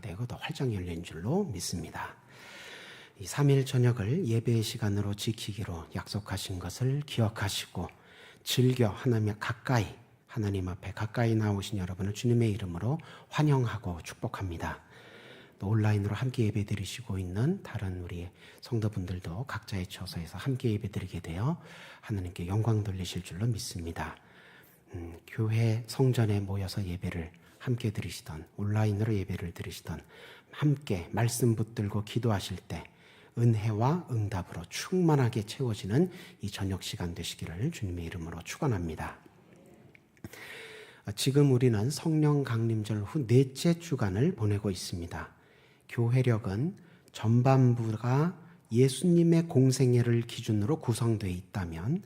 되고 더 활짝 열린 줄로 믿습니다. 이 3일 저녁을 예배의 시간으로 지키기로 약속하신 것을 기억하시고 즐겨 하나님 앞에 가까이 나오신 여러분을 주님의 이름으로 환영하고 축복합니다. 또 온라인으로 함께 예배 드리시고 있는 다른 우리 성도분들도 각자의 처소에서 함께 예배 드리게 되어 하나님께 영광 돌리실 줄로 믿습니다. 교회 성전에 모여서 예배를 함께 드리시던 온라인으로 예배를 드리시던 함께 말씀 붙들고 기도하실 때 은혜와 응답으로 충만하게 채워지는 이 저녁 시간 되시기를 주님의 이름으로 축원합니다. 지금 우리는 성령 강림절 후 넷째 주간을 보내고 있습니다. 교회력은 전반부가 예수님의 공생애를 기준으로 구성되어 있다면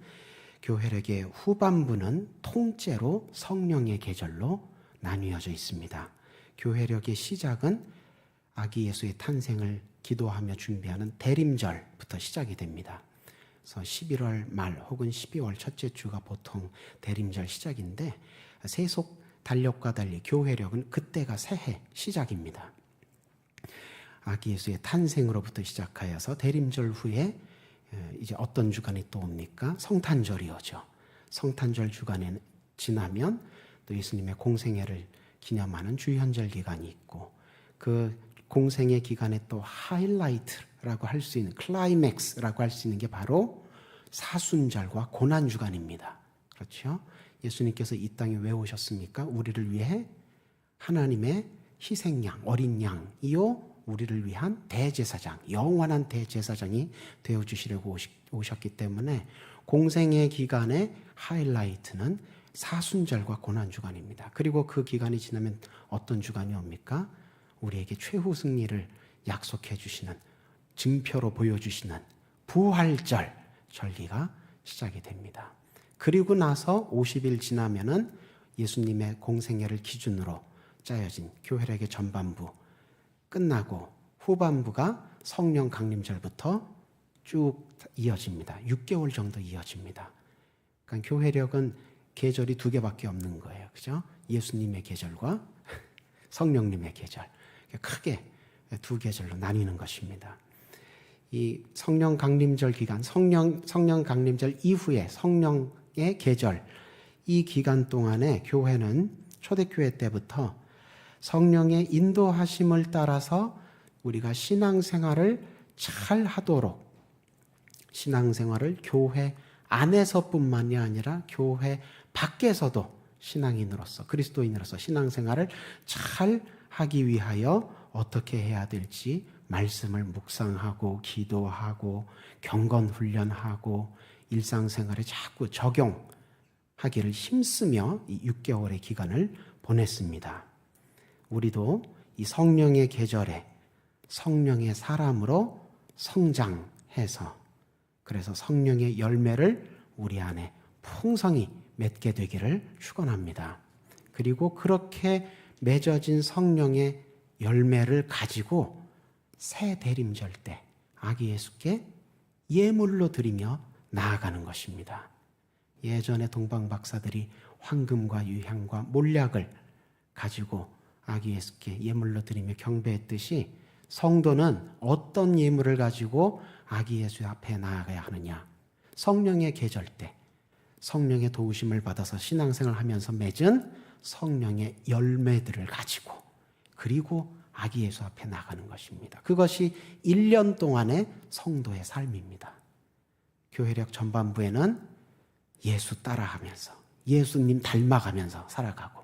교회력의 후반부는 통째로 성령의 계절로 나뉘어져 있습니다. 교회력의 시작은 아기 예수의 탄생을 기도하며 준비하는 대림절부터 시작이 됩니다. 그래서 11월 말 혹은 12월 첫째 주가 보통 대림절 시작인데 세속 달력과 달리 교회력은 그때가 새해 시작입니다. 아기 예수의 탄생으로부터 시작하여서 대림절 후에 이제 어떤 주간이 또 옵니까? 성탄절이 오죠. 성탄절 주간에 지나면 또 예수님의 공생애를 기념하는 주현절 기간이 있고 그 공생애 기간에 또 하이라이트라고 할 수 있는 클라이맥스라고 할 수 있는 게 바로 사순절과 고난주간입니다. 그렇죠? 예수님께서 이 땅에 왜 오셨습니까? 우리를 위해 하나님의 희생양, 어린 양이요 우리를 위한 대제사장, 영원한 대제사장이 되어주시려고 오셨기 때문에 공생애 기간의 하이라이트는 사순절과 고난주간입니다. 그리고 그 기간이 지나면 어떤 주간이 옵니까? 우리에게 최후 승리를 약속해 주시는, 증표로 보여주시는 부활절 절기가 시작이 됩니다. 그리고 나서 50일 지나면은 예수님의 공생애를 기준으로 짜여진 교회력의 전반부 끝나고 후반부가 성령 강림절부터 쭉 이어집니다. 6개월 정도 이어집니다. 그러니까 교회력은 계절이 2개밖에 없는 거예요. 그죠? 예수님의 계절과 성령님의 계절. 크게 2계절로 나뉘는 것입니다. 이 성령 강림절 기간, 성령 강림절 이후에 성령의 계절, 이 기간 동안에 교회는 초대교회 때부터 성령의 인도하심을 따라서 우리가 신앙생활을 잘 하도록 신앙생활을 교회 안에서뿐만이 아니라 교회 밖에서도 신앙인으로서 그리스도인으로서 신앙생활을 잘 하기 위하여 어떻게 해야 될지 말씀을 묵상하고 기도하고 경건훈련하고 일상생활에 자꾸 적용하기를 힘쓰며 이 6개월의 기간을 보냈습니다. 우리도 이 성령의 계절에 성령의 사람으로 성장해서 그래서 성령의 열매를 우리 안에 풍성히 맺게 되기를 축원합니다. 그리고 그렇게 맺어진 성령의 열매를 가지고 새 대림절 때 아기 예수께 예물로 드리며 나아가는 것입니다. 예전에 동방 박사들이 황금과 유향과 몰약을 가지고 아기 예수께 예물로 드리며 경배했듯이 성도는 어떤 예물을 가지고 아기 예수 앞에 나아가야 하느냐? 성령의 계절 때 성령의 도우심을 받아서 신앙생활을 하면서 맺은 성령의 열매들을 가지고 그리고 아기 예수 앞에 나가는 것입니다. 그것이 1년 동안의 성도의 삶입니다. 교회력 전반부에는 예수 따라하면서 예수님 닮아가면서 살아가고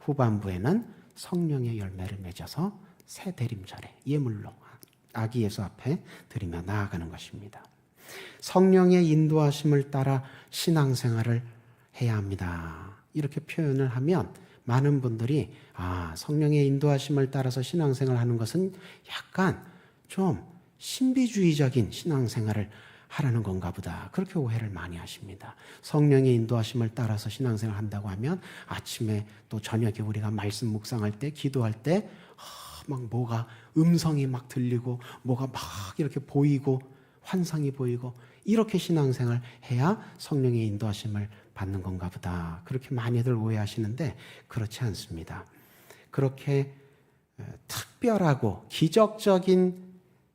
후반부에는 성령의 열매를 맺어서 새 대림절에 예물로 아기 예수 앞에 드리며 나아가는 것입니다. 성령의 인도하심을 따라 신앙생활을 해야 합니다. 이렇게 표현을 하면 많은 분들이 성령의 인도하심을 따라서 신앙생활을 하는 것은 약간 좀 신비주의적인 신앙생활을 하라는 건가 보다. 그렇게 오해를 많이 하십니다. 성령의 인도하심을 따라서 신앙생활을 한다고 하면 아침에 또 저녁에 우리가 말씀 묵상할 때 기도할 때 막 뭐가 음성이 막 들리고 뭐가 막 이렇게 보이고 환상이 보이고 이렇게 신앙생활을 해야 성령의 인도하심을 받는 건가 보다. 그렇게 많이들 오해하시는데 그렇지 않습니다. 그렇게 특별하고 기적적인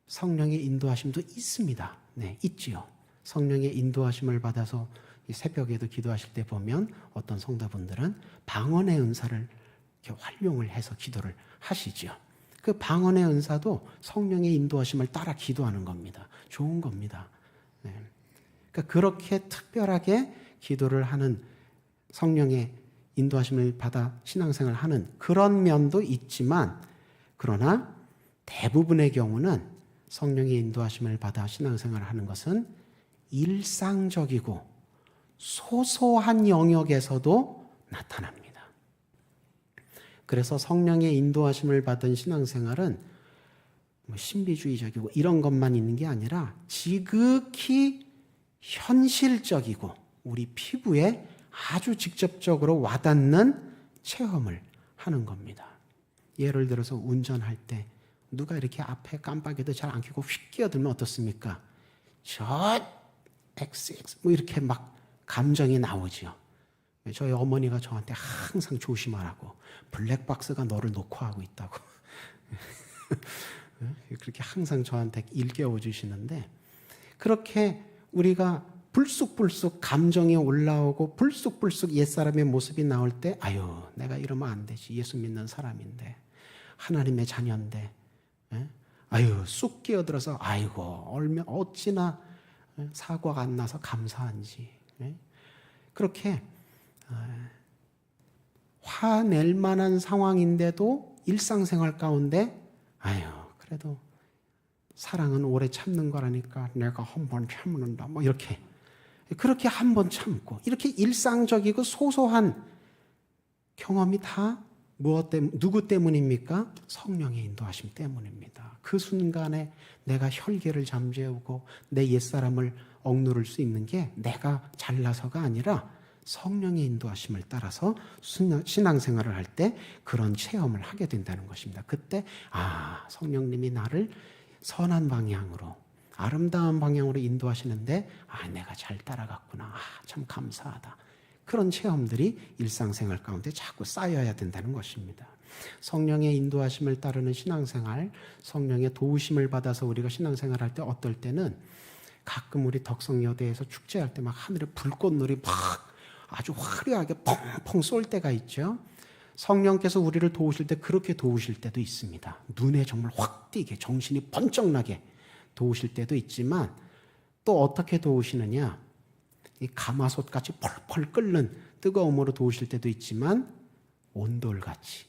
성령의 인도하심도 있습니다. 네, 있지요. 성령의 인도하심을 받아서 이 새벽에도 기도하실 때 보면 어떤 성도분들은 방언의 은사를 이렇게 활용을 해서 기도를 하시지요. 그 방언의 은사도 성령의 인도하심을 따라 기도하는 겁니다. 좋은 겁니다. 네. 그러니까 그렇게 특별하게 기도를 하는 성령의 인도하심을 받아 신앙생활을 하는 그런 면도 있지만, 그러나 대부분의 경우는 성령의 인도하심을 받아 신앙생활을 하는 것은 일상적이고 소소한 영역에서도 나타납니다. 그래서 성령의 인도하심을 받은 신앙생활은 신비주의적이고 이런 것만 있는 게 아니라 지극히 현실적이고 우리 피부에 아주 직접적으로 와닿는 체험을 하는 겁니다. 예를 들어서 운전할 때 누가 이렇게 앞에 깜빡이도 잘 안 켜고 휙 끼어들면 어떻습니까? 저 XX 뭐 이렇게 막 감정이 나오지요. 저희 어머니가 저한테 항상 조심하라고, 블랙박스가 너를 녹화하고 있다고 그렇게 항상 저한테 일깨워 주시는데, 그렇게 우리가 불쑥불쑥 감정이 올라오고 불쑥불쑥 옛사람의 모습이 나올 때, 아유 내가 이러면 안 되지, 예수 믿는 사람인데 하나님의 자녀인데, 아유 쑥 끼어들어서 아이고 얼마 어찌나 사고가 안 나서 감사한지, 그렇게 화낼 만한 상황인데도 일상생활 가운데 아유 그래도 사랑은 오래 참는 거라니까 내가 한 번 참는다 뭐 이렇게 그렇게 한 번 참고, 이렇게 일상적이고 소소한 경험이 다 누구 때문입니까? 성령의 인도하심 때문입니다. 그 순간에 내가 혈기를 잠재우고 내 옛사람을 억누를 수 있는 게 내가 잘나서가 아니라 성령의 인도하심을 따라서 신앙생활을 할 때 그런 체험을 하게 된다는 것입니다. 그때 성령님이 나를 선한 방향으로, 아름다운 방향으로 인도하시는데 내가 잘 따라갔구나, 참 감사하다. 그런 체험들이 일상생활 가운데 자꾸 쌓여야 된다는 것입니다. 성령의 인도하심을 따르는 신앙생활, 성령의 도우심을 받아서 우리가 신앙생활할 때 어떨 때는 가끔 우리 덕성여대에서 축제할 때 막 하늘에 불꽃놀이 막 아주 화려하게 펑펑 쏠 때가 있죠. 성령께서 우리를 도우실 때 그렇게 도우실 때도 있습니다. 눈에 정말 확 띄게 정신이 번쩍 나게 도우실 때도 있지만, 또 어떻게 도우시느냐, 이 가마솥같이 펄펄 끓는 뜨거움으로 도우실 때도 있지만 온돌같이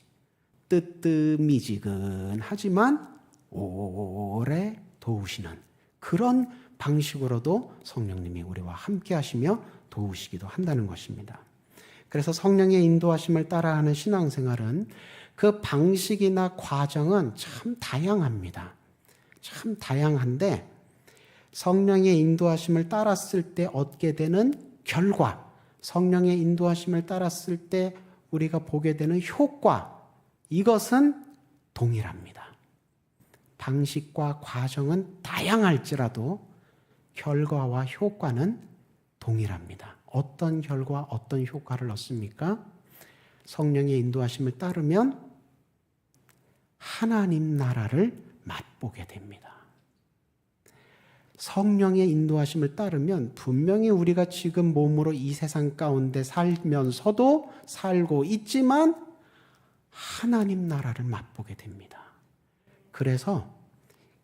뜨뜻미지근하지만 오래 도우시는 그런 방식으로도 성령님이 우리와 함께 하시며 도우시기도 한다는 것입니다. 그래서 성령의 인도하심을 따라하는 신앙생활은 그 방식이나 과정은 참 다양합니다. 참 다양한데 성령의 인도하심을 따랐을 때 얻게 되는 결과, 성령의 인도하심을 따랐을 때 우리가 보게 되는 효과, 이것은 동일합니다. 방식과 과정은 다양할지라도 결과와 효과는 동일합니다. 어떤 결과, 어떤 효과를 얻습니까? 성령의 인도하심을 따르면 하나님 나라를 맛보게 됩니다. 성령의 인도하심을 따르면 분명히 우리가 지금 몸으로 이 세상 가운데 살면서도 살고 있지만 하나님 나라를 맛보게 됩니다. 그래서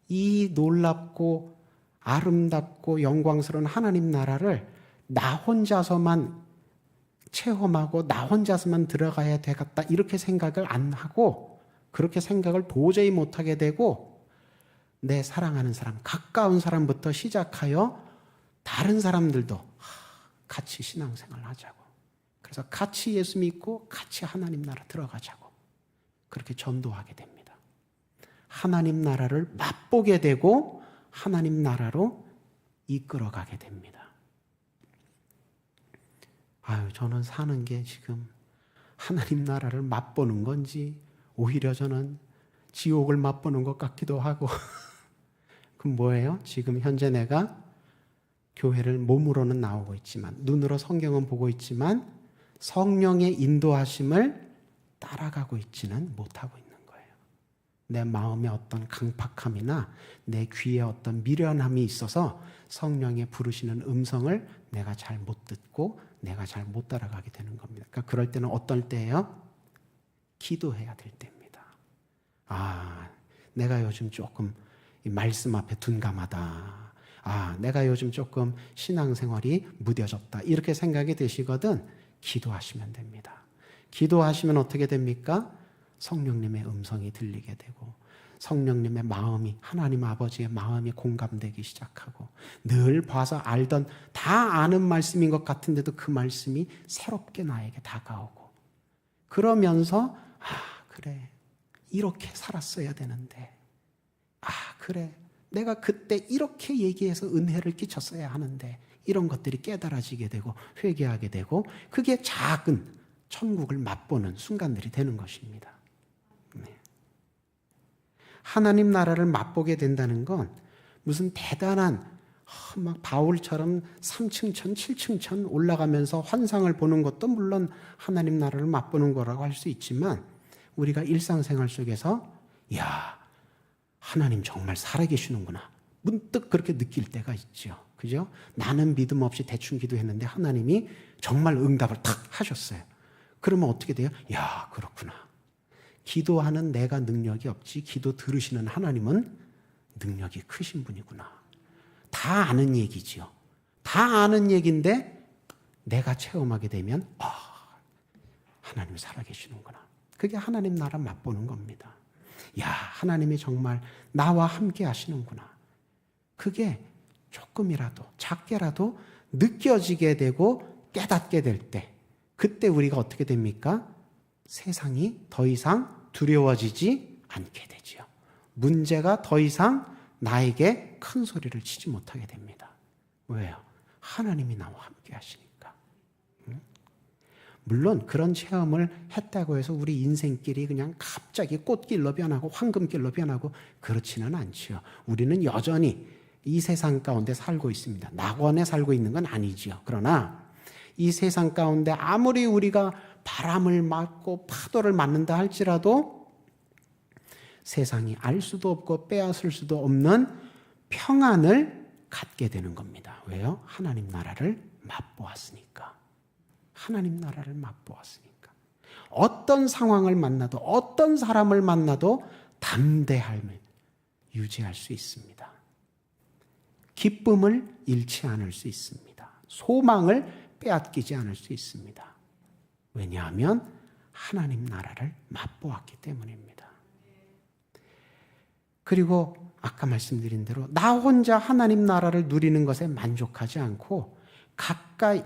이 놀랍고 아름답고 영광스러운 하나님 나라를 나 혼자서만 체험하고 나 혼자서만 들어가야 되겠다 이렇게 생각을 안 하고, 그렇게 생각을 도저히 못하게 되고 내 사랑하는 사람, 가까운 사람부터 시작하여 다른 사람들도 같이 신앙생활을 하자고, 그래서 같이 예수 믿고 같이 하나님 나라 들어가자고 그렇게 전도하게 됩니다. 하나님 나라를 맛보게 되고 하나님 나라로 이끌어가게 됩니다. 저는 사는 게 지금 하나님 나라를 맛보는 건지 오히려 저는 지옥을 맛보는 것 같기도 하고 그럼 뭐예요? 지금 현재 내가 교회를 몸으로는 나오고 있지만, 눈으로 성경은 보고 있지만 성령의 인도하심을 따라가고 있지는 못하고 있는 거예요. 내 마음에 어떤 강팍함이나 내 귀에 어떤 미련함이 있어서 성령의 부르시는 음성을 내가 잘 못 듣고 내가 잘 못 따라가게 되는 겁니다. 그러니까 그럴 때는 어떨 때예요? 기도해야 될 때입니다. 내가 요즘 조금 이 말씀 앞에 둔감하다. 내가 요즘 조금 신앙생활이 무뎌졌다. 이렇게 생각이 되시거든 기도하시면 됩니다. 기도하시면 어떻게 됩니까? 성령님의 음성이 들리게 되고 성령님의 마음이 하나님 아버지의 마음이 공감되기 시작하고 늘 봐서 알던 다 아는 말씀인 것 같은데도 그 말씀이 새롭게 나에게 다가오고 그러면서 그래 이렇게 살았어야 되는데 그래 내가 그때 이렇게 얘기해서 은혜를 끼쳤어야 하는데 이런 것들이 깨달아지게 되고 회개하게 되고 그게 작은 천국을 맛보는 순간들이 되는 것입니다. 하나님 나라를 맛보게 된다는 건 무슨 대단한 막 바울처럼 3층 천, 7층 천 올라가면서 환상을 보는 것도 물론 하나님 나라를 맛보는 거라고 할 수 있지만 우리가 일상생활 속에서 하나님 정말 살아계시는구나 문득 그렇게 느낄 때가 있죠. 그죠? 나는 믿음 없이 대충 기도했는데 하나님이 정말 응답을 탁 하셨어요. 그러면 어떻게 돼요? 그렇구나. 기도하는 내가 능력이 없지 기도 들으시는 하나님은 능력이 크신 분이구나. 다 아는 얘기지요. 다 아는 얘기인데 내가 체험하게 되면 하나님이 살아계시는구나. 그게 하나님 나라 맛보는 겁니다. 하나님이 정말 나와 함께 하시는구나. 그게 조금이라도 작게라도 느껴지게 되고 깨닫게 될 때 그때 우리가 어떻게 됩니까? 세상이 더 이상 두려워지지 않게 되지요. 문제가 더 이상 나에게 큰 소리를 치지 못하게 됩니다. 왜요? 하나님이 나와 함께 하시니까. 물론 그런 체험을 했다고 해서 우리 인생길이 그냥 갑자기 꽃길로 변하고 황금길로 변하고 그렇지는 않지요. 우리는 여전히 이 세상 가운데 살고 있습니다. 낙원에 살고 있는 건 아니지요. 그러나 이 세상 가운데 아무리 우리가 바람을 맞고 파도를 맞는다 할지라도 세상이 알 수도 없고 빼앗을 수도 없는 평안을 갖게 되는 겁니다. 왜요? 하나님 나라를 맛보았으니까. 하나님 나라를 맛보았으니까. 어떤 상황을 만나도 어떤 사람을 만나도 담대함을 유지할 수 있습니다. 기쁨을 잃지 않을 수 있습니다. 소망을 빼앗기지 않을 수 있습니다. 왜냐하면 하나님 나라를 맛보았기 때문입니다. 그리고 아까 말씀드린 대로 나 혼자 하나님 나라를 누리는 것에 만족하지 않고 가까이에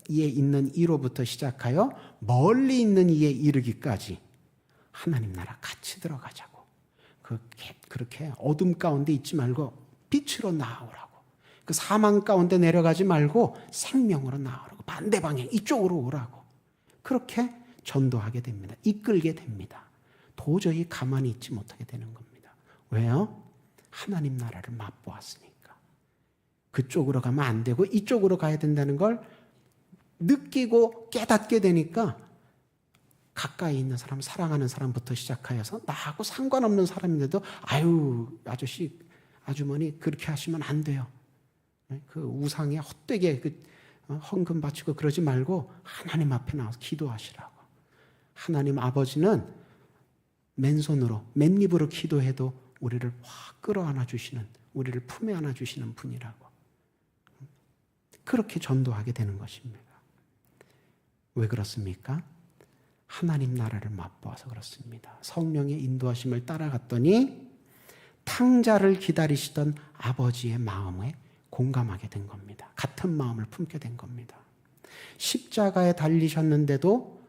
있는 이로부터 시작하여 멀리 있는 이에 이르기까지 하나님 나라 같이 들어가자고. 그렇게 어둠 가운데 있지 말고 빛으로 나아오라고. 그 사망 가운데 내려가지 말고 생명으로 나아오라고. 반대 방향 이쪽으로 오라고. 그렇게 전도하게 됩니다. 이끌게 됩니다. 도저히 가만히 있지 못하게 되는 겁니다. 왜요? 하나님 나라를 맛보았으니까. 그쪽으로 가면 안 되고 이쪽으로 가야 된다는 걸 느끼고 깨닫게 되니까 가까이 있는 사람, 사랑하는 사람부터 시작하여서 나하고 상관없는 사람인데도 아저씨, 아주머니 그렇게 하시면 안 돼요. 그 우상에 헛되게 헌금 바치고 그러지 말고 하나님 앞에 나와서 기도하시라고. 하나님 아버지는 맨손으로 맨입으로 기도해도 우리를 확 끌어안아 주시는, 우리를 품에 안아 주시는 분이라고. 그렇게 전도하게 되는 것입니다. 왜 그렇습니까? 하나님 나라를 맛보아서 그렇습니다. 성령의 인도하심을 따라갔더니 탕자를 기다리시던 아버지의 마음에 공감하게 된 겁니다. 같은 마음을 품게 된 겁니다. 십자가에 달리셨는데도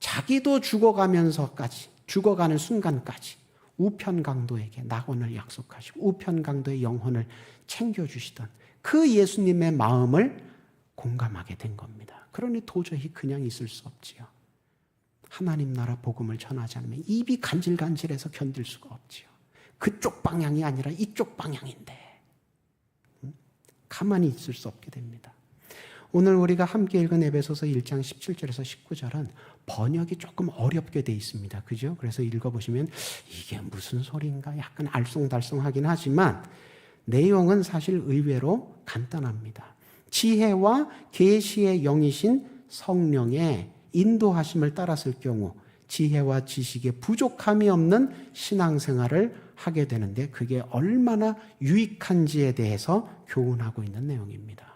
자기도 죽어가면서까지, 죽어가는 순간까지 우편강도에게 낙원을 약속하시고 우편강도의 영혼을 챙겨주시던 그 예수님의 마음을 공감하게 된 겁니다. 그러니 도저히 그냥 있을 수 없지요. 하나님 나라 복음을 전하지 않으면 입이 간질간질해서 견딜 수가 없지요. 그쪽 방향이 아니라 이쪽 방향인데 가만히 있을 수 없게 됩니다. 오늘 우리가 함께 읽은 에베소서 1장 17절에서 19절은 번역이 조금 어렵게 돼 있습니다. 그죠? 그래서 읽어보시면 이게 무슨 소리인가 약간 알쏭달쏭하긴 하지만 내용은 사실 의외로 간단합니다. 지혜와 계시의 영이신 성령의 인도하심을 따랐을 경우 지혜와 지식에 부족함이 없는 신앙생활을 하게 되는데 그게 얼마나 유익한지에 대해서 교훈하고 있는 내용입니다.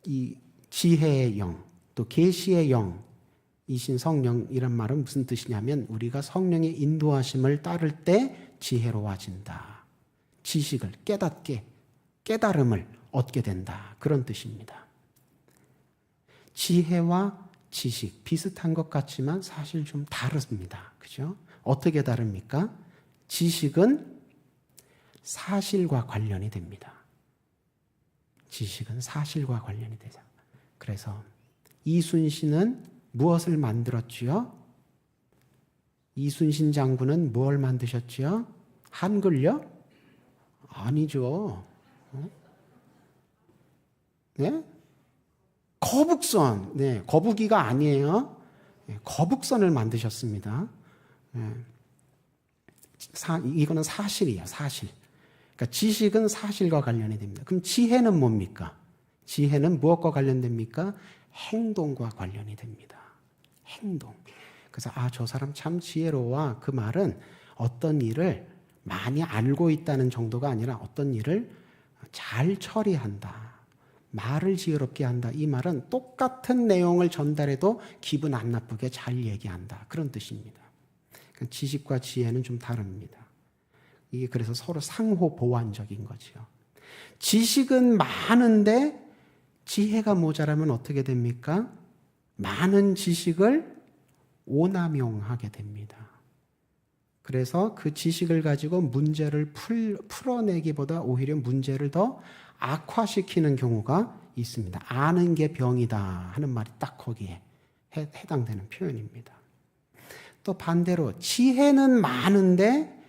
이 지혜의 영, 또 계시의 영이신 성령이란 말은 무슨 뜻이냐면 우리가 성령의 인도하심을 따를 때 지혜로워진다. 지식을 깨달음을 얻게 된다. 그런 뜻입니다. 지혜와 지식 비슷한 것 같지만 사실 좀 다릅니다. 그죠? 어떻게 다릅니까? 지식은 사실과 관련이 됩니다. 지식은 사실과 관련이 되죠. 그래서 이순신은 무엇을 만들었지요? 이순신 장군은 뭘 만드셨지요? 한글요? 아니죠. 네? 거북선. 네, 거북이가 아니에요. 네, 거북선을 만드셨습니다. 네. 이거는 사실이에요, 사실. 그러니까 지식은 사실과 관련이 됩니다. 그럼 지혜는 뭡니까? 지혜는 무엇과 관련됩니까? 행동과 관련이 됩니다. 행동. 그래서 저 사람 참 지혜로워. 그 말은 어떤 일을 많이 알고 있다는 정도가 아니라 어떤 일을 잘 처리한다. 말을 지혜롭게 한다. 이 말은 똑같은 내용을 전달해도 기분 안 나쁘게 잘 얘기한다. 그런 뜻입니다. 그러니까 지식과 지혜는 좀 다릅니다. 이게 그래서 서로 상호 보완적인 거죠. 지식은 많은데 지혜가 모자라면 어떻게 됩니까? 많은 지식을 오남용하게 됩니다. 그래서 그 지식을 가지고 문제를 풀어내기보다 오히려 문제를 더 악화시키는 경우가 있습니다. 아는 게 병이다 하는 말이 딱 거기에 해당되는 표현입니다. 또 반대로 지혜는 많은데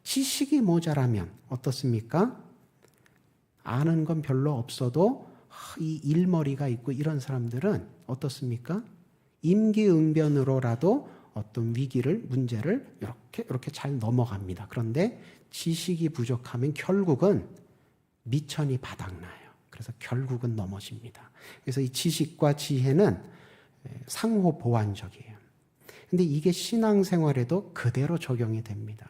지식이 모자라면 어떻습니까? 아는 건 별로 없어도 이 일머리가 있고 이런 사람들은 어떻습니까? 임기응변으로라도 어떤 위기를, 문제를 이렇게 잘 넘어갑니다. 그런데 지식이 부족하면 결국은 미천이 바닥나요. 그래서 결국은 넘어집니다. 그래서 이 지식과 지혜는 상호 보완적이에요. 근데 이게 신앙생활에도 그대로 적용이 됩니다.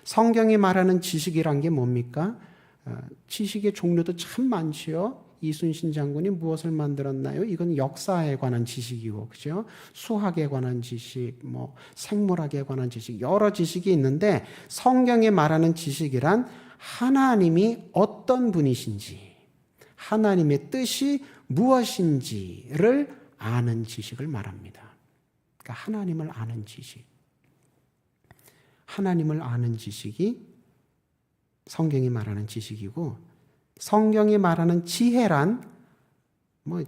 성경이 말하는 지식이란 게 뭡니까? 지식의 종류도 참 많지요. 이순신 장군이 무엇을 만들었나요? 이건 역사에 관한 지식이고, 그죠? 수학에 관한 지식, 생물학에 관한 지식, 여러 지식이 있는데 성경이 말하는 지식이란 하나님이 어떤 분이신지, 하나님의 뜻이 무엇인지를 아는 지식을 말합니다. 그러니까 하나님을 아는 지식. 하나님을 아는 지식이 성경이 말하는 지식이고, 성경이 말하는 지혜란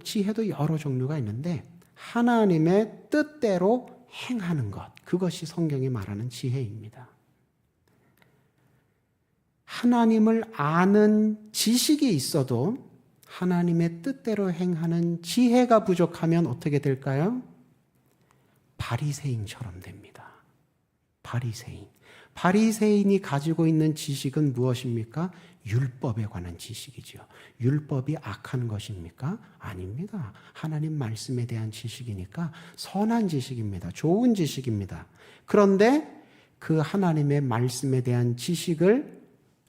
지혜도 여러 종류가 있는데 하나님의 뜻대로 행하는 것, 그것이 성경이 말하는 지혜입니다. 하나님을 아는 지식이 있어도 하나님의 뜻대로 행하는 지혜가 부족하면 어떻게 될까요? 바리새인처럼 됩니다. 바리새인이 가지고 있는 지식은 무엇입니까? 율법에 관한 지식이죠. 율법이 악한 것입니까? 아닙니다. 하나님 말씀에 대한 지식이니까 선한 지식입니다. 좋은 지식입니다. 그런데 그 하나님의 말씀에 대한 지식을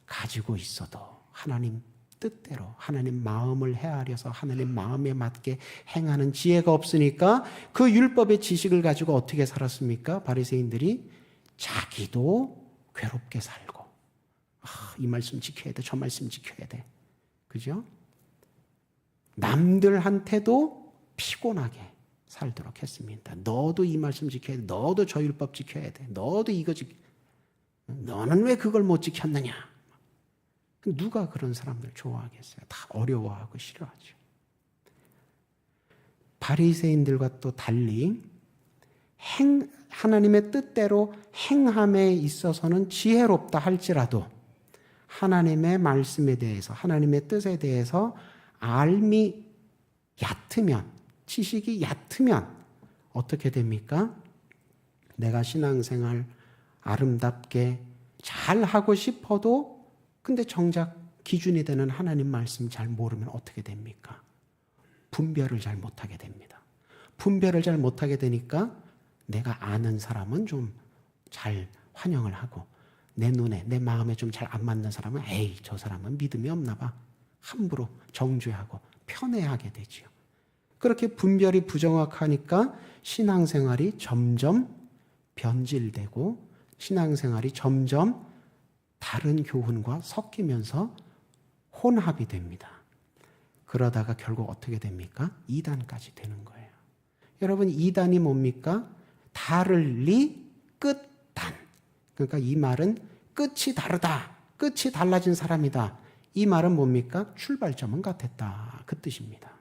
가지고 있어도 하나님 뜻대로 하나님 마음을 헤아려서 하나님 마음에 맞게 행하는 지혜가 없으니까 그 율법의 지식을 가지고 어떻게 살았습니까? 바리새인들이 자기도 괴롭게 살고, 이 말씀 지켜야 돼, 저 말씀 지켜야 돼, 그죠? 남들한테도 피곤하게 살도록 했습니다. 너도 이 말씀 지켜야 돼, 너도 저 율법 지켜야 돼, 너도 이거 너는 왜 그걸 못 지켰느냐? 누가 그런 사람들 좋아하겠어요? 다 어려워하고 싫어하죠. 바리새인들과 또 달리 하나님의 뜻대로 행함에 있어서는 지혜롭다 할지라도 하나님의 말씀에 대해서, 하나님의 뜻에 대해서 알미 얕으면, 지식이 얕으면 어떻게 됩니까? 내가 신앙생활 아름답게 잘 하고 싶어도 근데 정작 기준이 되는 하나님 말씀 잘 모르면 어떻게 됩니까? 분별을 잘 못하게 됩니다. 분별을 잘 못하게 되니까 내가 아는 사람은 좀 잘 환영을 하고 내 눈에 내 마음에 좀 잘 안 맞는 사람은 에이 저 사람은 믿음이 없나 봐. 함부로 정죄하고 편애하게 되지요. 그렇게 분별이 부정확하니까 신앙생활이 점점 변질되고 신앙생활이 점점 다른 교훈과 섞이면서 혼합이 됩니다. 그러다가 결국 어떻게 됩니까? 이단까지 되는 거예요. 여러분 이단이 뭡니까? 다를리 끝단. 그러니까 이 말은 끝이 다르다. 끝이 달라진 사람이다. 이 말은 뭡니까? 출발점은 같았다. 그 뜻입니다.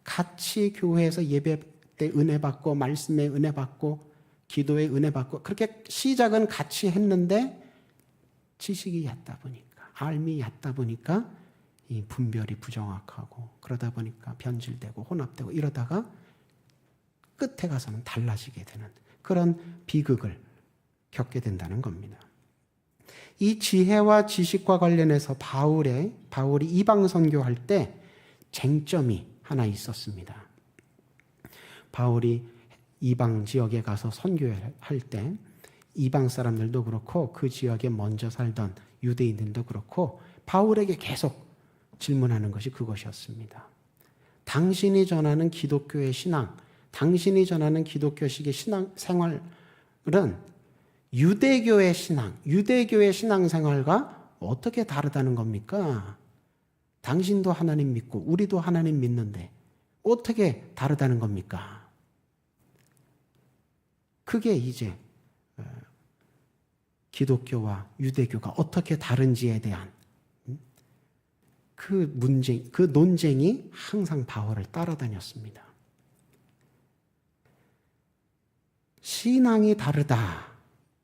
같이 교회에서 예배 때 은혜 받고 말씀에 은혜 받고 기도에 은혜 받고 그렇게 시작은 같이 했는데 지식이 얕다 보니까 알미 얕다 보니까 이 분별이 부정확하고 그러다 보니까 변질되고 혼합되고 이러다가 끝에 가서는 달라지게 되는 그런 비극을 겪게 된다는 겁니다. 이 지혜와 지식과 관련해서 바울이 이방 선교할 때 쟁점이 하나 있었습니다. 바울이 이방 지역에 가서 선교할 때 이방 사람들도 그렇고 그 지역에 먼저 살던 유대인들도 그렇고 바울에게 계속 질문하는 것이 그것이었습니다. 당신이 전하는 기독교의 신앙, 당신이 전하는 기독교식의 신앙 생활은 유대교의 신앙생활과 어떻게 다르다는 겁니까? 당신도 하나님 믿고 우리도 하나님 믿는데 어떻게 다르다는 겁니까? 그게 이제 기독교와 유대교가 어떻게 다른지에 대한 그 논쟁이 항상 바울을 따라다녔습니다. 신앙이 다르다.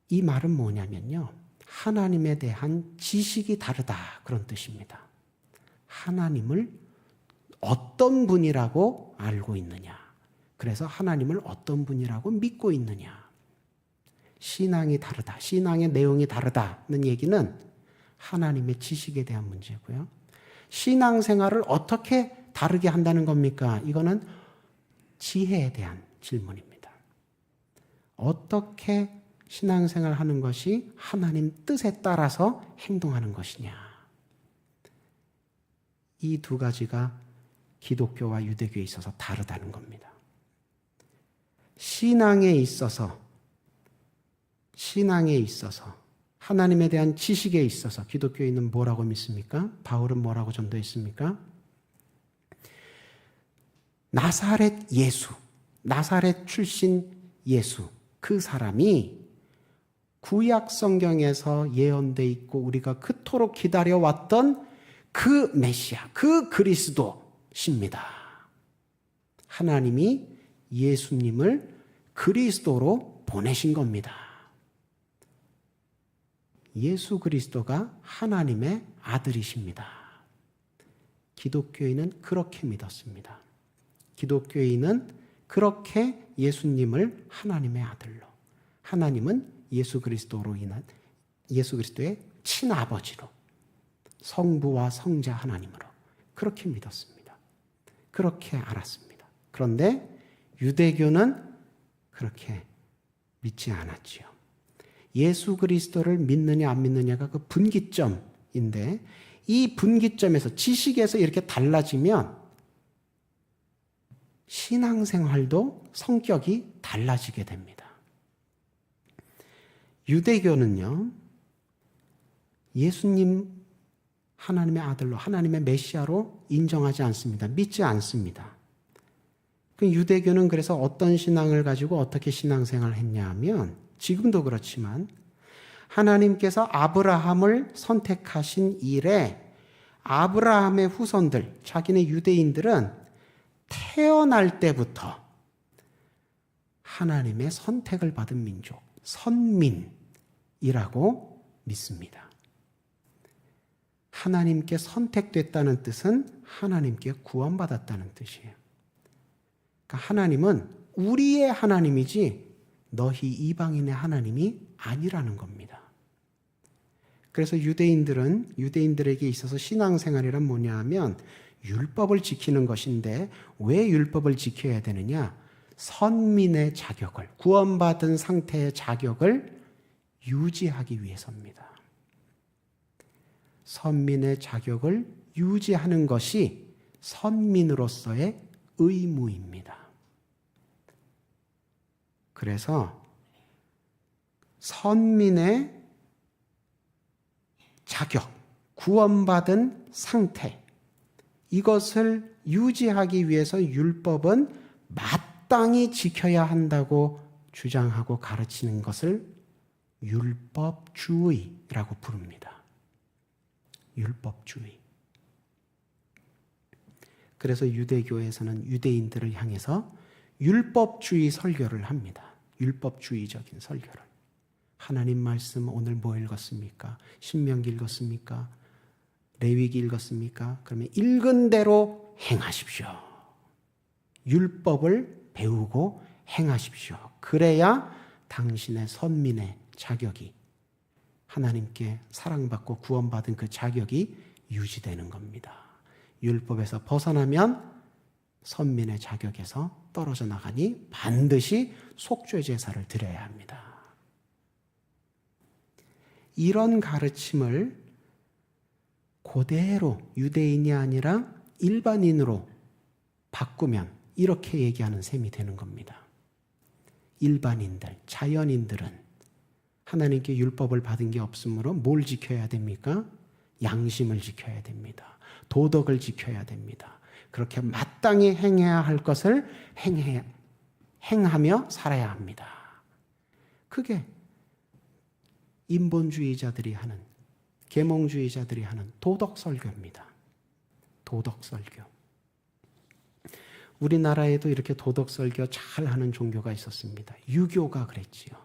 이 말은 뭐냐면요. 하나님에 대한 지식이 다르다. 그런 뜻입니다. 하나님을 어떤 분이라고 알고 있느냐. 그래서 하나님을 어떤 분이라고 믿고 있느냐. 신앙이 다르다. 신앙의 내용이 다르다는 얘기는 하나님의 지식에 대한 문제고요. 신앙생활을 어떻게 다르게 한다는 겁니까? 이거는 지혜에 대한 질문입니다. 어떻게 신앙생활 하는 것이 하나님 뜻에 따라서 행동하는 것이냐. 이 두 가지가 기독교와 유대교에 있어서 다르다는 겁니다. 신앙에 있어서 하나님에 대한 지식에 있어서 기독교인은 뭐라고 믿습니까? 바울은 뭐라고 전도했습니까? 나사렛 예수, 나사렛 출신 예수, 그 사람이 구약 성경에서 예언돼 있고 우리가 그토록 기다려왔던 그 메시아, 그 그리스도십니다. 하나님이 예수님을 그리스도로 보내신 겁니다. 예수 그리스도가 하나님의 아들이십니다. 기독교인은 그렇게 믿었습니다. 기독교인은 그렇게 예수님을 하나님의 아들로, 하나님은 예수 그리스도로 인한 예수 그리스도의 친아버지로, 성부와 성자 하나님으로 그렇게 믿었습니다. 그렇게 알았습니다. 그런데 유대교는 그렇게 믿지 않았지요. 예수 그리스도를 믿느냐 안 믿느냐가 그 분기점인데 이 분기점에서 지식에서 이렇게 달라지면 신앙생활도 성격이 달라지게 됩니다. 유대교는요, 예수님 하나님의 아들로, 하나님의 메시아로 인정하지 않습니다. 믿지 않습니다. 그 유대교는 그래서 어떤 신앙을 가지고 어떻게 신앙생활을 했냐 하면 지금도 그렇지만 하나님께서 아브라함을 선택하신 이래 아브라함의 후손들, 자기네 유대인들은 태어날 때부터 하나님의 선택을 받은 민족, 선민이라고 믿습니다. 하나님께 선택됐다는 뜻은 하나님께 구원받았다는 뜻이에요. 그러니까 하나님은 우리의 하나님이지 너희 이방인의 하나님이 아니라는 겁니다. 그래서 유대인들에게 있어서 신앙생활이란 뭐냐 하면 율법을 지키는 것인데 왜 율법을 지켜야 되느냐? 선민의 자격을, 구원받은 상태의 자격을 유지하기 위해서입니다. 선민의 자격을 유지하는 것이 선민으로서의 의무입니다. 그래서 선민의 자격, 구원받은 상태, 이것을 유지하기 위해서 율법은 마땅히 지켜야 한다고 주장하고 가르치는 것을 율법주의라고 부릅니다. 율법주의. 그래서 유대교에서는 유대인들을 향해서 율법주의 설교를 합니다. 율법주의적인 설교를. 하나님 말씀 오늘 뭐 읽었습니까? 신명기 읽었습니까? 레위기 읽었습니까? 그러면 읽은 대로 행하십시오. 율법을 배우고 행하십시오. 그래야 당신의 선민의 자격이, 하나님께 사랑받고 구원받은 그 자격이 유지되는 겁니다. 율법에서 벗어나면 선민의 자격에서 떨어져 나가니 반드시 속죄 제사를 드려야 합니다. 이런 가르침을 그대로 유대인이 아니라 일반인으로 바꾸면 이렇게 얘기하는 셈이 되는 겁니다. 일반인들, 자연인들은 하나님께 율법을 받은 게 없으므로 뭘 지켜야 됩니까? 양심을 지켜야 됩니다. 도덕을 지켜야 됩니다. 그렇게 마땅히 행해야 할 것을 행하며 살아야 합니다. 그게 인본주의자들이 하는, 계몽주의자들이 하는 도덕설교입니다. 도덕설교. 우리나라에도 이렇게 도덕설교 잘하는 종교가 있었습니다. 유교가 그랬지요.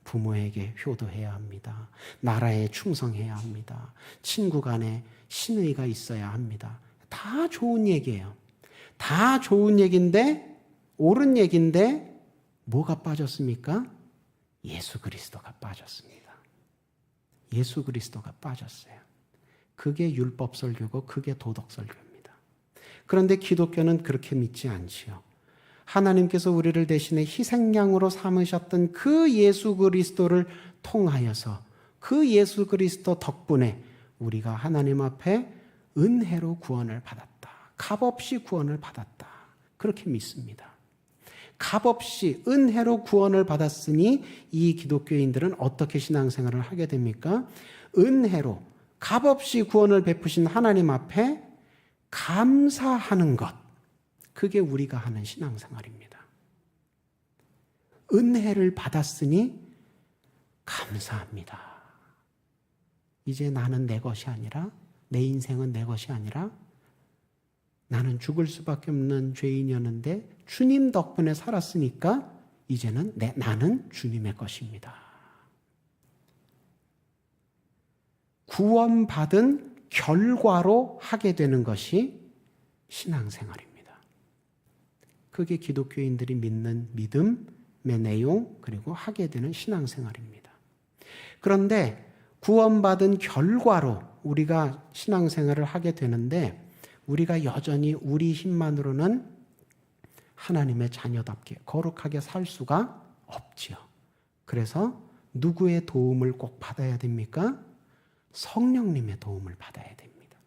부모에게 효도해야 합니다. 나라에 충성해야 합니다. 친구 간에 신의가 있어야 합니다. 다 좋은 얘기예요. 다 좋은 얘기인데, 옳은 얘기인데 뭐가 빠졌습니까? 예수 그리스도가 빠졌습니다. 예수 그리스도가 빠졌어요. 그게 율법 설교고 그게 도덕 설교입니다. 그런데 기독교는 그렇게 믿지 않지요. 하나님께서 우리를 대신에 희생양으로 삼으셨던 그 예수 그리스도를 통하여서 그 예수 그리스도 덕분에 우리가 하나님 앞에 은혜로 구원을 받았다. 값없이 구원을 받았다. 그렇게 믿습니다. 값없이 은혜로 구원을 받았으니 이 기독교인들은 어떻게 신앙생활을 하게 됩니까? 은혜로 값없이 구원을 베푸신 하나님 앞에 감사하는 것, 그게 우리가 하는 신앙생활입니다. 은혜를 받았으니 감사합니다. 이제 나는 내 것이 아니라, 내 인생은 내 것이 아니라 나는 죽을 수밖에 없는 죄인이었는데 주님 덕분에 살았으니까 이제는 나는 주님의 것입니다. 구원받은 결과로 하게 되는 것이 신앙생활입니다. 그게 기독교인들이 믿는 믿음의 내용, 그리고 하게 되는 신앙생활입니다. 그런데 구원받은 결과로 우리가 신앙생활을 하게 되는데 우리가 여전히 우리 힘만으로는 하나님의 자녀답게 거룩하게 살 수가 없지요. 그래서 누구의 도움을 꼭 받아야 됩니까? 성령님의 도움을 받아야 됩니다.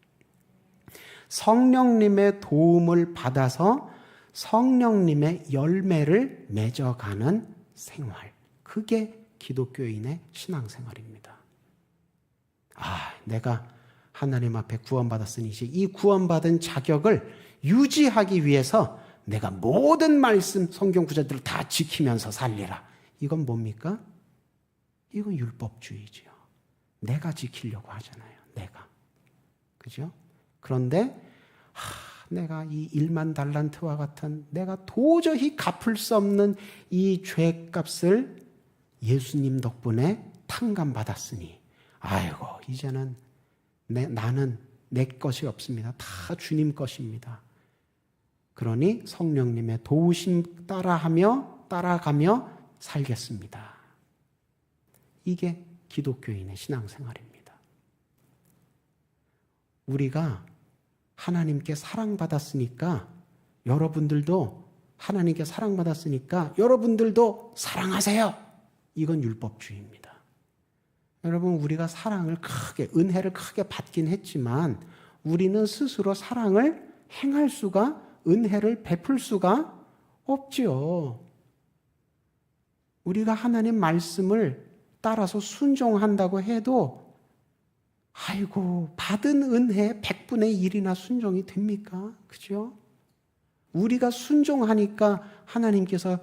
성령님의 도움을 받아서 성령님의 열매를 맺어가는 생활. 그게 기독교인의 신앙생활입니다. 내가 하나님 앞에 구원받았으니 이제 이 구원받은 자격을 유지하기 위해서 내가 모든 말씀, 성경 구절들을 다 지키면서 살리라. 이건 뭡니까? 이건 율법주의지요. 내가 지키려고 하잖아요. 내가. 그죠? 그런데 내가 이 1만 달란트와 같은 내가 도저히 갚을 수 없는 이 죄값을 예수님 덕분에 탕감받았으니 아이고 이제는 나는 내 것이 없습니다. 다 주님 것입니다. 그러니 성령님의 도우심 따라가며 살겠습니다. 이게 기독교인의 신앙생활입니다. 우리가 하나님께 사랑받았으니까 여러분들도 하나님께 사랑받았으니까 여러분들도 사랑하세요. 이건 율법주의입니다. 여러분, 우리가 은혜를 크게 받긴 했지만 우리는 스스로 사랑을 행할 수가, 은혜를 베풀 수가 없지요. 우리가 하나님 말씀을 따라서 순종한다고 해도 아이고, 받은 은혜 100분의 1이나 순종이 됩니까? 그죠? 우리가 순종하니까 하나님께서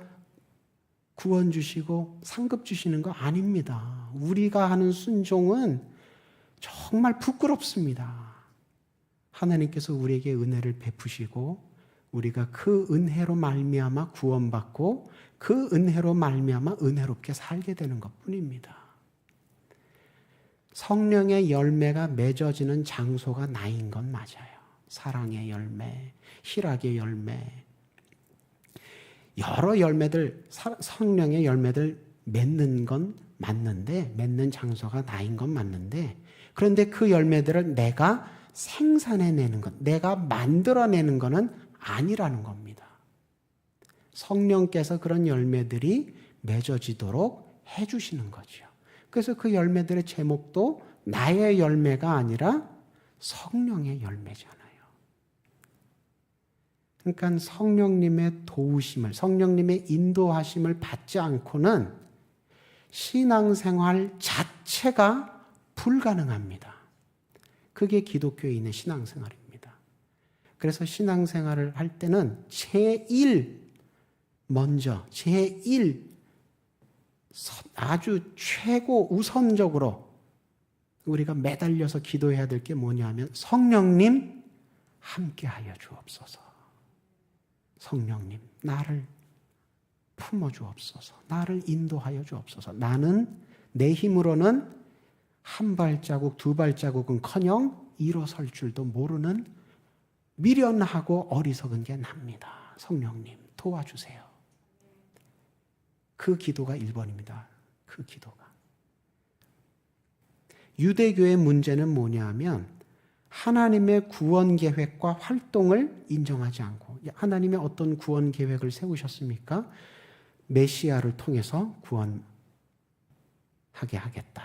구원 주시고 상급 주시는 거 아닙니다. 우리가 하는 순종은 정말 부끄럽습니다. 하나님께서 우리에게 은혜를 베푸시고 우리가 그 은혜로 말미암아 구원받고 그 은혜로 말미암아 은혜롭게 살게 되는 것뿐입니다. 성령의 열매가 맺어지는 장소가 나인 건 맞아요. 사랑의 열매, 희락의 열매, 여러 열매들, 성령의 열매들 맺는 건 맞는데, 맺는 장소가 나인 건 맞는데, 그런데 그 열매들을 내가 생산해내는 것, 내가 만들어내는 것은 아니라는 겁니다. 성령께서 그런 열매들이 맺어지도록 해주시는 거죠. 그래서 그 열매들의 제목도 나의 열매가 아니라 성령의 열매잖아요. 그러니까 성령님의 도우심을, 성령님의 인도하심을 받지 않고는 신앙생활 자체가 불가능합니다. 그게 기독교인의 신앙생활입니다. 그래서 신앙생활을 할 때는 제일 아주 최고 우선적으로 우리가 매달려서 기도해야 될 게 뭐냐면 성령님 함께하여 주옵소서. 성령님 나를 품어주옵소서. 나를 인도하여 주옵소서. 나는 내 힘으로는 한 발자국 두 발자국은커녕 일어설 줄도 모르는 미련하고 어리석은 게 납니다. 성령님 도와주세요. 그 기도가 1번입니다. 그 기도가. 유대교의 문제는 뭐냐면 하나님의 구원 계획과 활동을 인정하지 않고, 하나님의 어떤 구원 계획을 세우셨습니까? 메시아를 통해서 구원하게 하겠다.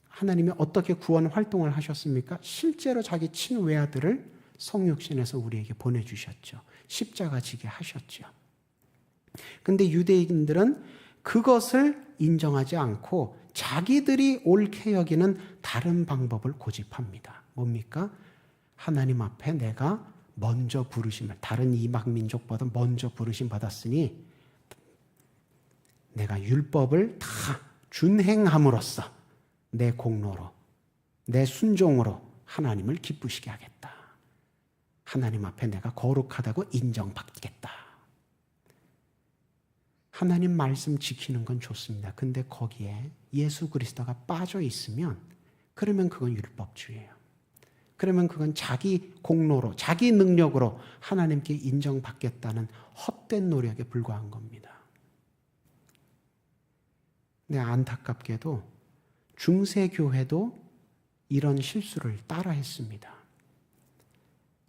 하나님이 어떻게 구원 활동을 하셨습니까? 실제로 자기 친외아들을 성육신에서 우리에게 보내주셨죠. 십자가 지게 하셨죠. 그런데 유대인들은 그것을 인정하지 않고 자기들이 옳게 여기는 다른 방법을 고집합니다. 뭡니까? 하나님 앞에 내가 먼저 부르심을, 다른 이방 민족보다 먼저 부르심 받았으니 내가 율법을 다 준행함으로써 내 공로로, 내 순종으로 하나님을 기쁘시게 하겠다. 하나님 앞에 내가 거룩하다고 인정받겠다. 하나님 말씀 지키는 건 좋습니다. 근데 거기에 예수 그리스도가 빠져 있으면 그러면 그건 율법주의예요. 그러면 그건 자기 공로로, 자기 능력으로 하나님께 인정받겠다는 헛된 노력에 불과한 겁니다. 근데 안타깝게도 중세교회도 이런 실수를 따라했습니다.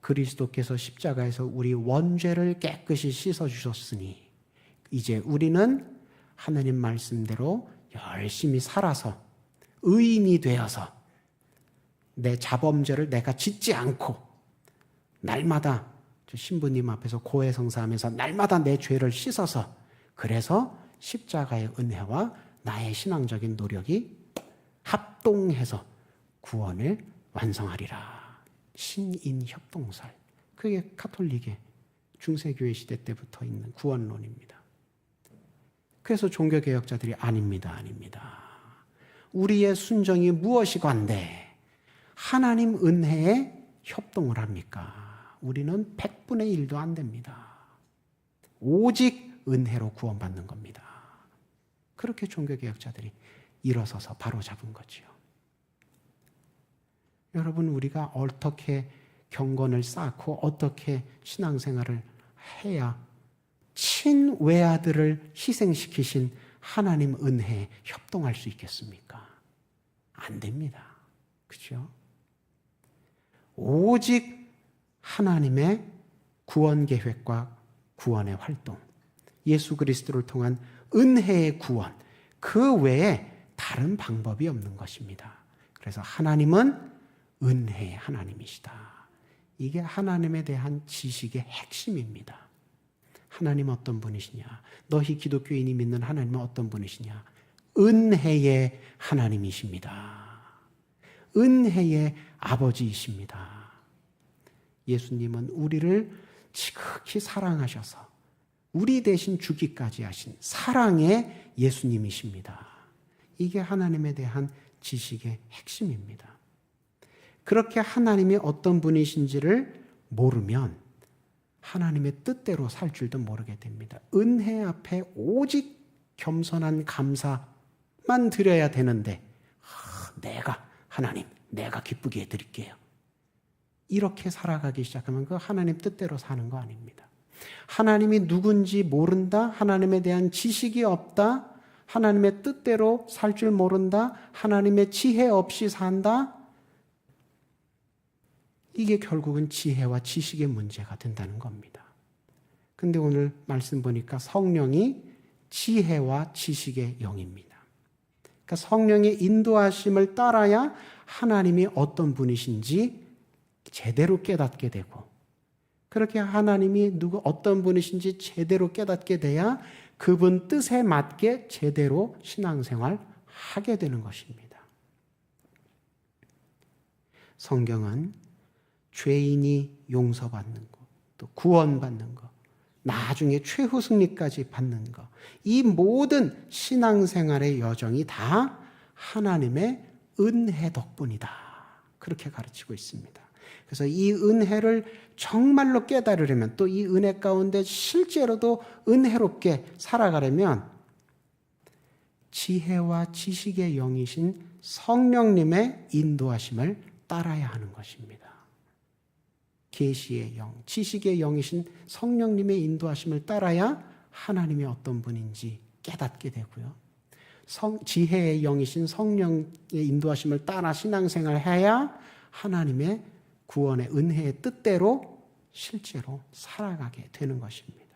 그리스도께서 십자가에서 우리 원죄를 깨끗이 씻어주셨으니 이제 우리는 하나님 말씀대로 열심히 살아서 의인이 되어서 내 자범죄를 내가 짓지 않고 날마다 신부님 앞에서 고해성사하면서 날마다 내 죄를 씻어서, 그래서 십자가의 은혜와 나의 신앙적인 노력이 합동해서 구원을 완성하리라. 신인협동설. 그게 가톨릭의 중세교회 시대 때부터 있는 구원론입니다. 그래서 종교개혁자들이 아닙니다. 우리의 순종이 무엇이건데 하나님 은혜에 협동을 합니까? 우리는 100분의 1도 안 됩니다. 오직 은혜로 구원받는 겁니다. 그렇게 종교개혁자들이 일어서서 바로잡은 거지요. 여러분, 우리가 어떻게 경건을 쌓고 어떻게 신앙생활을 해야 친외아들을 희생시키신 하나님 은혜에 협동할 수 있겠습니까? 안 됩니다. 그렇죠? 오직 하나님의 구원 계획과 구원의 활동, 예수 그리스도를 통한 은혜의 구원, 그 외에 다른 방법이 없는 것입니다. 그래서 하나님은 은혜의 하나님이시다. 이게 하나님에 대한 지식의 핵심입니다. 하나님 어떤 분이시냐? 너희 기독교인이 믿는 하나님은 어떤 분이시냐? 은혜의 하나님이십니다. 은혜의 아버지이십니다. 예수님은 우리를 지극히 사랑하셔서 우리 대신 주기까지 하신 사랑의 예수님이십니다. 이게 하나님에 대한 지식의 핵심입니다. 그렇게 하나님이 어떤 분이신지를 모르면 하나님의 뜻대로 살 줄도 모르게 됩니다. 은혜 앞에 오직 겸손한 감사만 드려야 되는데 하나님 내가 기쁘게 해드릴게요. 이렇게 살아가기 시작하면 그 하나님 뜻대로 사는 거 아닙니다. 하나님이 누군지 모른다, 하나님에 대한 지식이 없다, 하나님의 뜻대로 살 줄 모른다, 하나님의 지혜 없이 산다, 이게 결국은 지혜와 지식의 문제가 된다는 겁니다. 근데 오늘 말씀 보니까 성령이 지혜와 지식의 영입니다. 그러니까 성령의 인도하심을 따라야 하나님이 어떤 분이신지 제대로 깨닫게 되고, 그렇게 하나님이 어떤 분이신지 제대로 깨닫게 돼야 그분 뜻에 맞게 제대로 신앙생활 하게 되는 것입니다. 성경은 죄인이 용서받는 것, 또 구원받는 것, 나중에 최후 승리까지 받는 것, 이 모든 신앙생활의 여정이 다 하나님의 은혜 덕분이다. 그렇게 가르치고 있습니다. 그래서 이 은혜를 정말로 깨달으려면, 또 이 은혜 가운데 실제로도 은혜롭게 살아가려면 지혜와 지식의 영이신 성령님의 인도하심을 따라야 하는 것입니다. 계시의 영, 지식의 영이신 성령님의 인도하심을 따라야 하나님이 어떤 분인지 깨닫게 되고요. 지혜의 영이신 성령의 인도하심을 따라 신앙생활을 해야 하나님의 구원의 은혜의 뜻대로 실제로 살아가게 되는 것입니다.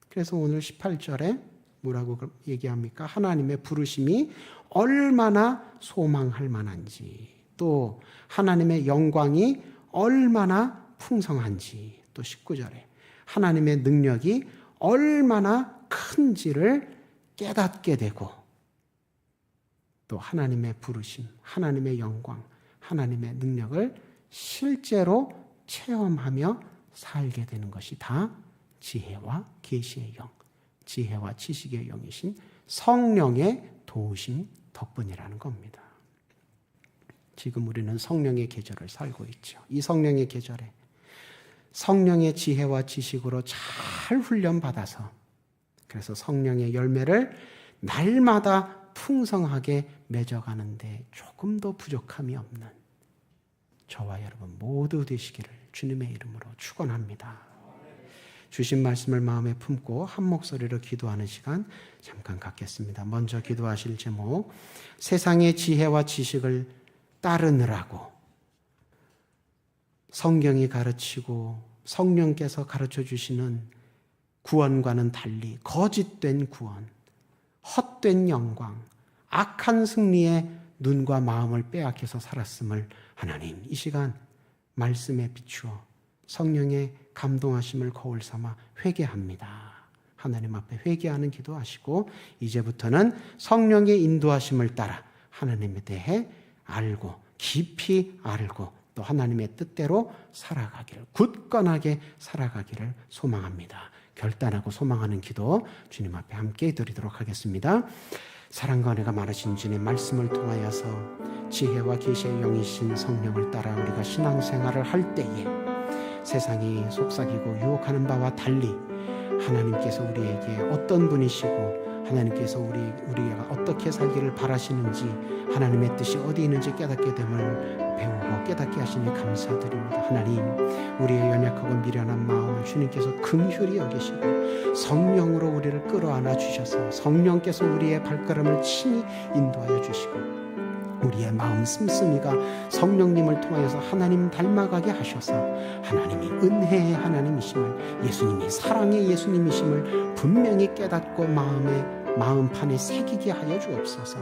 그래서 오늘 18절에 뭐라고 얘기합니까? 하나님의 부르심이 얼마나 소망할 만한지, 또 하나님의 영광이 얼마나 풍성한지, 또 19절에 하나님의 능력이 얼마나 큰지를 깨닫게 되고, 또 하나님의 부르심, 하나님의 영광, 하나님의 능력을 실제로 체험하며 살게 되는 것이 다 지혜와 계시의 영, 지혜와 지식의 영이신 성령의 도우심 덕분이라는 겁니다. 지금 우리는 성령의 계절을 살고 있죠. 이 성령의 계절에 성령의 지혜와 지식으로 잘 훈련받아서, 그래서 성령의 열매를 날마다 풍성하게 맺어가는데 조금도 부족함이 없는 저와 여러분 모두 되시기를 주님의 이름으로 축원합니다. 주신 말씀을 마음에 품고 한 목소리로 기도하는 시간 잠깐 갖겠습니다. 먼저 기도하실 제목, 세상의 지혜와 지식을 따르느라고 성경이 가르치고 성령께서 가르쳐 주시는 구원과는 달리 거짓된 구원, 헛된 영광, 악한 승리에 눈과 마음을 빼앗겨서 살았음을 하나님 이 시간 말씀에 비추어 성령의 감동하심을 거울 삼아 회개합니다. 하나님 앞에 회개하는 기도하시고, 이제부터는 성령의 인도하심을 따라 하나님에 대해 알고 깊이 알고 또 하나님의 뜻대로 살아가기를, 굳건하게 살아가기를 소망합니다. 결단하고 소망하는 기도 주님 앞에 함께 드리도록 하겠습니다. 사랑과 은혜가 많으신 주님 말씀을 통하여서 지혜와 계시의 영이신 성령을 따라 우리가 신앙생활을 할 때에 세상이 속삭이고 유혹하는 바와 달리 하나님께서 우리에게 어떤 분이시고 하나님께서 우리가 어떻게 살기를 바라시는지, 하나님의 뜻이 어디 있는지 깨닫게 됨을 배우고 깨닫게 하시니 감사드립니다. 하나님, 우리의 연약하고 미련한 마음을 주님께서 긍휼히 여기시고 성령으로 우리를 끌어안아 주셔서 성령께서 우리의 발걸음을 친히 인도하여 주시고 우리의 마음 씀씀이가 성령님을 통하여서 하나님 닮아가게 하셔서 하나님이 은혜의 하나님이심을, 예수님이 사랑의 예수님이심을 분명히 깨닫고 마음판에 새기게 하여 주옵소서.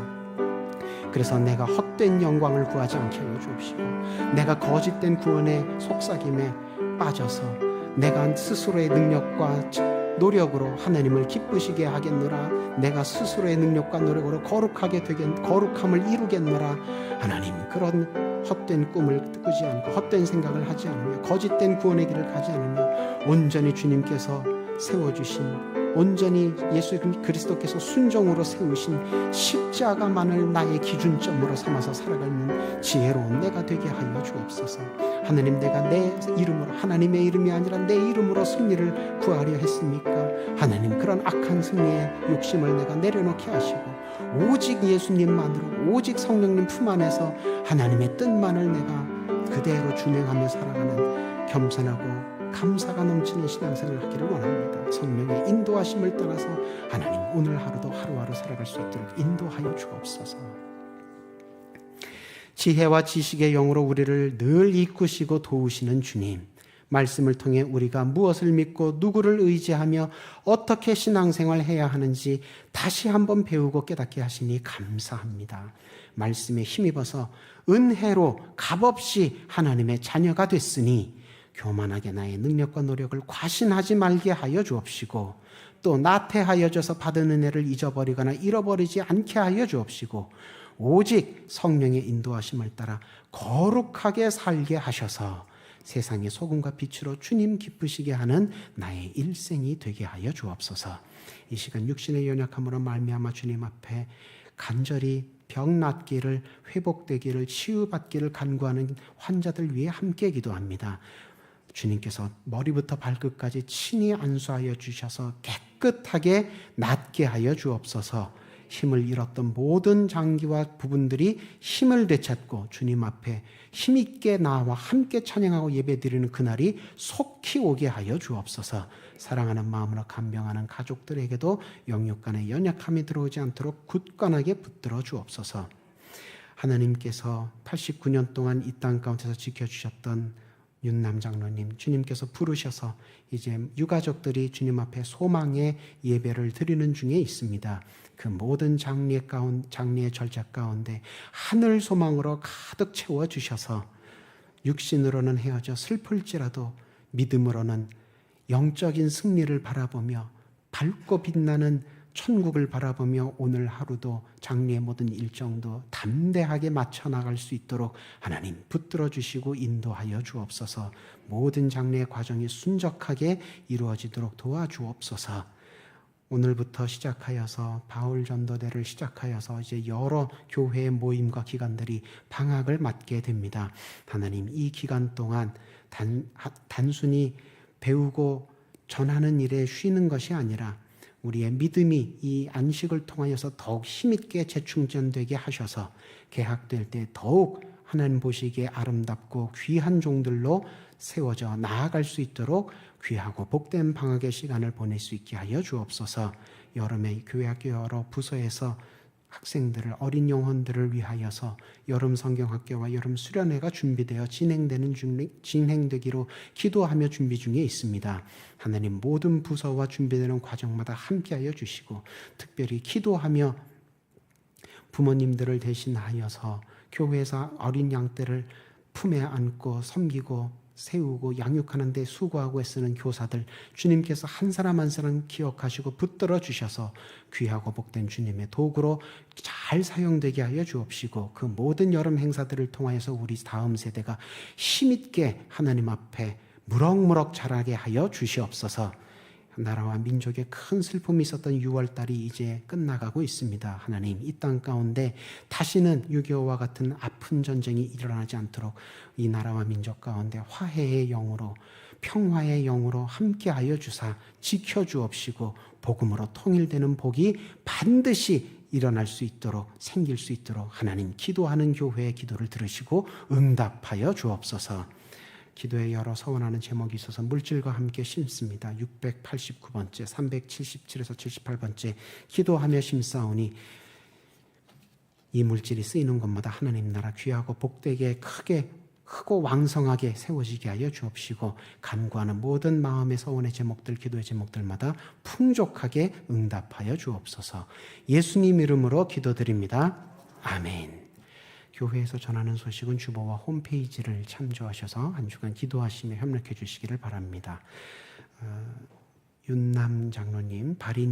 그래서 내가 헛된 영광을 구하지 않게 하여 주옵시고, 내가 거짓된 구원의 속삭임에 빠져서 내가 스스로의 능력과 노력으로 하나님을 기쁘시게 하겠노라, 내가 스스로의 능력과 노력으로 거룩함을 이루겠노라. 하나님, 그런 헛된 꿈을 꾸지 않고 헛된 생각을 하지 않으며 거짓된 구원의 길을 가지 않으며 온전히 주님께서 세워주신, 온전히 예수 그리스도께서 순종으로 세우신 십자가만을 나의 기준점으로 삼아서 살아가는 지혜로운 내가 되게 하여 주옵소서. 하나님, 내가 내 이름으로, 하나님의 이름이 아니라 내 이름으로 승리를 구하려 했습니까? 하나님, 그런 악한 승리의 욕심을 내가 내려놓게 하시고 오직 예수님만으로, 오직 성령님 품 안에서 하나님의 뜻만을 내가 그대로 준행하며 살아가는 겸손하고 감사가 넘치는 신앙생활을 하기를 원합니다. 성령의 인도하심을 따라서 하나님, 오늘 하루도 하루하루 살아갈 수 있도록 인도하여 주옵소서. 지혜와 지식의 영으로 우리를 늘 이끄시고 도우시는 주님, 말씀을 통해 우리가 무엇을 믿고 누구를 의지하며 어떻게 신앙생활을 해야 하는지 다시 한번 배우고 깨닫게 하시니 감사합니다. 말씀에 힘입어서 은혜로 값없이 하나님의 자녀가 됐으니 교만하게 나의 능력과 노력을 과신하지 말게 하여 주옵시고, 또 나태하여져서 받은 은혜를 잊어버리거나 잃어버리지 않게 하여 주옵시고, 오직 성령의 인도하심을 따라 거룩하게 살게 하셔서 세상의 소금과 빛으로 주님 기쁘시게 하는 나의 일생이 되게 하여 주옵소서. 이 시간 육신의 연약함으로 말미암아 주님 앞에 간절히 병 낫기를, 회복되기를, 치유받기를 간구하는 환자들 위해 함께 기도합니다. 주님께서 머리부터 발끝까지 친히 안수하여 주셔서 깨끗하게 낫게 하여 주옵소서. 힘을 잃었던 모든 장기와 부분들이 힘을 되찾고 주님 앞에 힘있게 나와 함께 찬양하고 예배드리는 그날이 속히 오게 하여 주옵소서. 사랑하는 마음으로 간병하는 가족들에게도 영육간에 연약함이 들어오지 않도록 굳건하게 붙들어 주옵소서. 하나님께서 89년 동안 이 땅 가운데서 지켜주셨던 윤남 장로님, 주님께서 부르셔서 이제 유가족들이 주님 앞에 소망의 예배를 드리는 중에 있습니다. 그 모든 장례의 절차 가운데 하늘 소망으로 가득 채워주셔서 육신으로는 헤어져 슬플지라도 믿음으로는 영적인 승리를 바라보며 밝고 빛나는 천국을 바라보며 오늘 하루도 장례의 모든 일정도 담대하게 마쳐 나갈 수 있도록 하나님 붙들어 주시고 인도하여 주옵소서. 모든 장례의 과정이 순적하게 이루어지도록 도와주옵소서. 오늘부터 시작하여서 바울 전도대를 시작하여서 이제 여러 교회의 모임과 기관들이 방학을 맞게 됩니다. 하나님, 이 기간 동안 단순히 배우고 전하는 일에 쉬는 것이 아니라 우리의 믿음이 이 안식을 통하여서 더욱 힘있게 재충전되게 하셔서 개학될 때 더욱 하나님 보시기에 아름답고 귀한 종들로 세워져 나아갈 수 있도록 귀하고 복된 방학의 시간을 보낼 수 있게 하여 주옵소서. 여름에 교회학교 여러 부서에서 학생들을, 어린 영혼들을 위하여서 여름 성경학교와 여름 수련회가 준비되어 진행되기로 기도하며 준비 중에 있습니다. 하나님, 모든 부서와 준비되는 과정마다 함께하여 주시고 특별히 기도하며 부모님들을 대신하여서 교회에서 어린 양떼를 품에 안고 섬기고 세우고 양육하는 데 수고하고 애쓰는 교사들, 주님께서 한 사람 한 사람 기억하시고 붙들어 주셔서 귀하고 복된 주님의 도구로 잘 사용되게 하여 주옵시고 그 모든 여름 행사들을 통하여서 우리 다음 세대가 힘있게 하나님 앞에 무럭무럭 자라게 하여 주시옵소서. 나라와 민족에 큰 슬픔이 있었던 6월달이 이제 끝나가고 있습니다. 하나님, 이 땅 가운데 다시는 6.25와 같은 아픈 전쟁이 일어나지 않도록 이 나라와 민족 가운데 화해의 영으로 평화의 영으로 함께하여 주사 지켜주옵시고 복음으로 통일되는 복이 반드시 일어날 수 있도록 생길 수 있도록 하나님 기도하는 교회의 기도를 들으시고 응답하여 주옵소서. 기도에 여러 서원하는 제목이 있어서 물질과 함께 심습니다. 689번째, 377에서 78번째 기도하며 심사오니 이 물질이 쓰이는 곳마다 하나님 나라 귀하고 복되게 크고 왕성하게 세워지게 하여 주옵시고 간구하는 모든 마음의 서원의 제목들, 기도의 제목들마다 풍족하게 응답하여 주옵소서. 예수님 이름으로 기도드립니다. 아멘. 교회에서 전하는 소식은 주보와 홈페이지를 참조하셔서 한 주간 기도하시며 협력해 주시기를 바랍니다. 윤남 장로님 발인